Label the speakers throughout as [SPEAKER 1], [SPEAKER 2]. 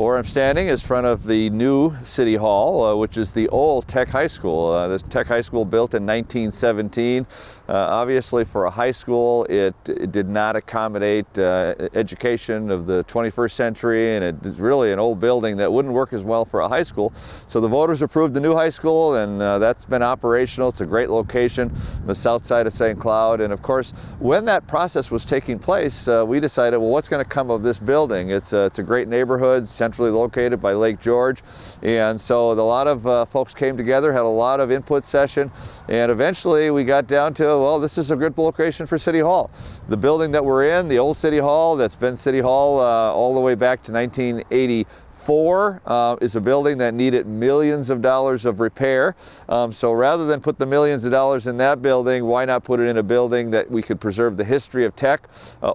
[SPEAKER 1] Where I'm standing is in front of the new City Hall, which is the old Tech High School. This Tech High School built in 1917. Obviously for a high school, it did not accommodate education of the 21st century, and it's really an old building that wouldn't work as well for a high school. So the voters approved the new high school, and that's been operational. It's a great location on the south side of St. Cloud. And of course, when that process was taking place, we decided, well, what's going to come of this building? It's a great neighborhood, centrally located by Lake George, and so a lot of folks came together, had a lot of input session, and eventually we got down to, well, this is a good location for City Hall. The building that we're in, the old City Hall, that's been City Hall all the way back to 1984, is a building that needed millions of dollars of repair. So rather than put the millions of dollars in that building, why not put it in a building that we could preserve the history of tech,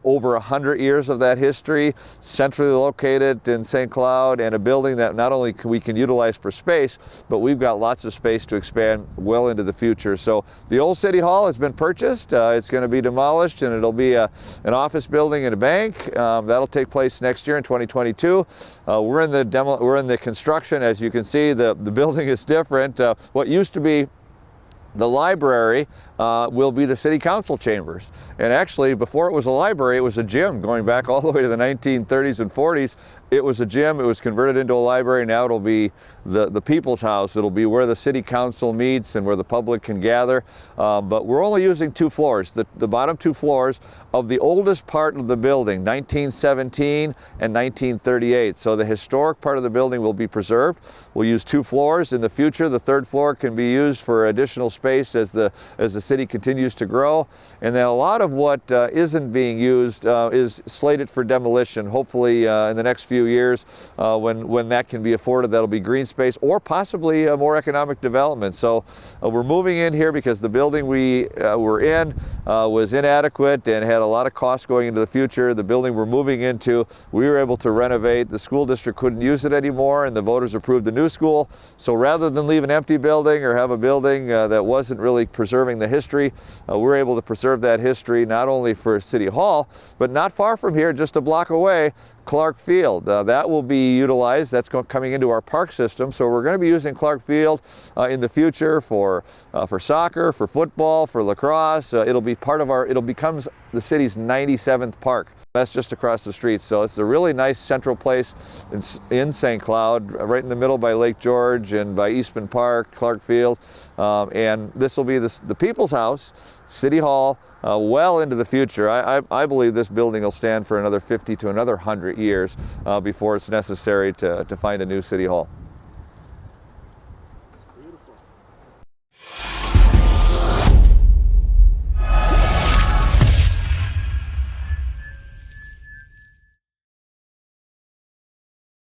[SPEAKER 1] over 100 years of that history, centrally located in St. Cloud, and a building that not only we can utilize for space, but we've got lots of space to expand well into the future. So the old City Hall has been purchased. It's going to be demolished, and it'll be an office building and a bank. That'll take place next year in 2022. We're in the construction. As you can see, the building is different. What used to be the library will be the city council chambers. And actually, before it was a library, it was a gym. Going back all the way to the 1930s and 40s, it was a gym. It was converted into a library. Now it'll be the people's house. It'll be where the city council meets and where the public can gather. But we're only using 2 floors, the bottom 2 floors of the oldest part of the building, 1917 and 1938. So the historic part of the building will be preserved. We'll use 2 floors. In the future, the 3rd floor can be used for additional space as the city continues to grow. And then a lot of what isn't being used is slated for demolition. Hopefully in the next few years, when that can be afforded, that'll be green space or possibly more economic development. So we're moving in here because the building we were in was inadequate and had a lot of costs going into the future. The building we're moving into, we were able to renovate. The school district couldn't use it anymore, and the voters approved the new school. So rather than leave an empty building or have a building that wasn't really preserving the history, we're able to preserve that history not only for City Hall, but not far from here, just a block away, Clark Field. That will be utilized. That's coming into our park system. So we're going to be using Clark Field in the future for soccer, for football, for lacrosse. It'll be part of it'll become the city's 97th park. That's just across the street. So it's a really nice central place in St. Cloud, right in the middle by Lake George and by Eastman Park, Clark Field. And this will be the People's House, City Hall, well into the future. I believe this building will stand for another 50 to another 100 years before it's necessary to find a new City Hall.
[SPEAKER 2] It's beautiful.